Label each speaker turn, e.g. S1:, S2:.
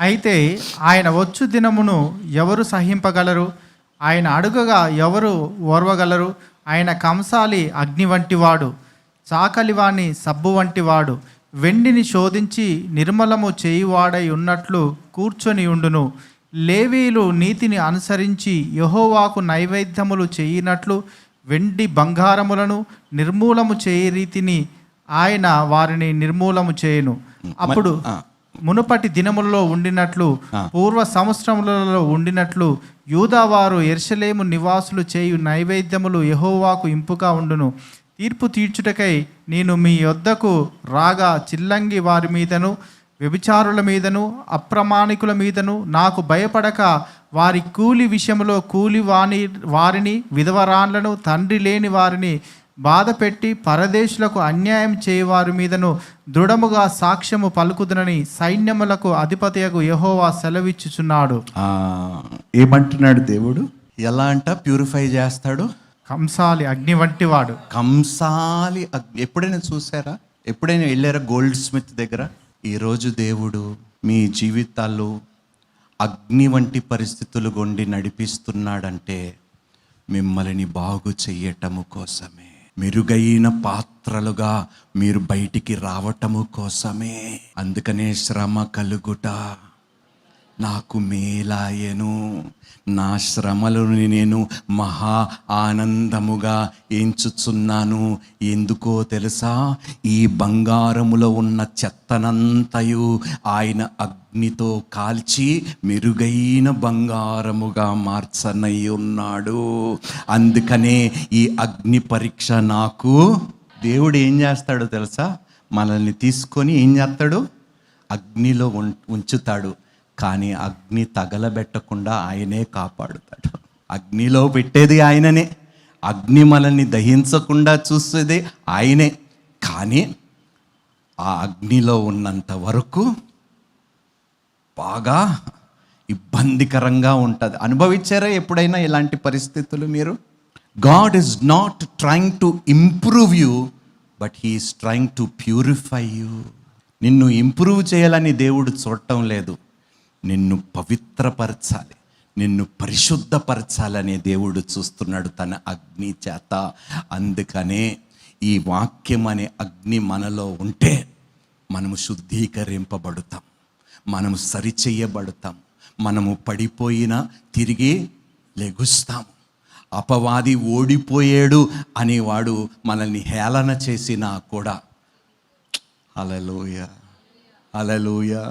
S1: అయితే ఆయన వచ్చు దినమును ఎవరు సహింపగలరు? ఆయన అడుగగా ఎవరు ఓర్వగలరు? ఆయన కంసాలి అగ్ని వంటివాడు, చాకలివాని సబ్బు వంటివాడు, వెండిని శోధించి నిర్మలము చేయువాడై ఉన్నట్లు కూర్చొని ఉండును. లేవీయులు నీతిని అనుసరించి యెహోవాకు నైవేద్యములు చేయినట్లు వెండి బంగారములను నిర్మూలము చేయి రీతిని ఆయన వారిని నిర్మూలము చేయును. అప్పుడు మునుపటి దినములలో ఉండినట్లు, పూర్వ సంవత్సరములలో ఉండినట్లు యూదావారు యెరూషలేము నివాసులు చేయు నైవేద్యములు యెహోవాకు ఇంపుగా ఉండును. తీర్పు తీర్చుటకై నేను మీ యొద్దకు రాగా చిల్లంగి వారి మీదను, వ్యభిచారుల మీదను, అప్రమాణికుల మీదను నాకు భయపడక వారి కూలి విషయంలో వారిని, విధవరాన్లను, తండ్రి లేని వారిని బాధపెట్టి పరదేశులకు అన్యాయం చేయవారి మీదను దృఢముగా సాక్ష్యము పలుకుదునని సైన్యములకు అధిపతియగు యెహోవా సెలవిచ్చుచున్నాడు.
S2: ఏమంటున్నాడు దేవుడు? ఎలా అంట ప్యూరిఫై చేస్తాడు?
S1: కంసాలి అగ్ని వంటివాడు.
S2: కంసాలి అగ్ని. ఎప్పుడైనా చూసారా? ఎప్పుడైనా వెళ్ళారా గోల్డ్ స్మిత్ దగ్గర? ఈరోజు దేవుడు మీ జీవితాల్లో అగ్ని వంటి పరిస్థితులు గుండి నడిపిస్తున్నాడంటే మిమ్మల్ని బాగు చెయ్యటము కోసమే, మెరుగైన పాత్రలుగా మీరు బయటికి రావటము కోసమే. అందుకనే శ్రమ కలుగుట నాకు మేలాయను, నా శ్రమలను నేను మహా ఆనందముగా ఎంచుచున్నాను. ఎందుకో తెలుసా? ఈ బంగారములో ఉన్న చెత్తనంతయు ఆయన అగ్నితో కాల్చి మెరుగైన బంగారముగా మార్చనై ఉన్నాడు. అందుకనే ఈ అగ్ని పరీక్ష నాకు దేవుడు ఏం చేస్తాడో తెలుసా? మనల్ని తీసుకొని ఏం చేస్తాడు? అగ్నిలో ఉంచుతాడు. కానీ అగ్ని తగలబెట్టకుండా ఆయనే కాపాడుతాడు. అగ్నిలో పెట్టేది ఆయననే, అగ్ని మనల్ని దహించకుండా చూసేది ఆయనే. కానీ ఆ అగ్నిలో ఉన్నంత వరకు బాగా ఇబ్బందికరంగా ఉంటుంది. అనుభవించారా ఎప్పుడైనా ఇలాంటి పరిస్థితులు మీరు? God is not trying to improve you, but he is trying to purify you. నిన్ను ఇంప్రూవ్ చేయాలని దేవుడు చూడటం లేదు, నిన్ను పవిత్రపరచాలి, నిన్ను పరిశుద్ధపరచాలని దేవుడు చూస్తున్నాడు తన అగ్ని చేత. అందుకనే ఈ వాక్యం అనే అగ్ని మనలో ఉంటే మనము శుద్ధీకరింపబడతాం, మనము సరిచెయ్యబడతాం, మనము పడిపోయినా తిరిగి లెగుస్తాం. అపవాది ఓడిపోయాడు అనేవాడు మనల్ని హేళన చేసినా కూడా హల్లెలూయా, హల్లెలూయా.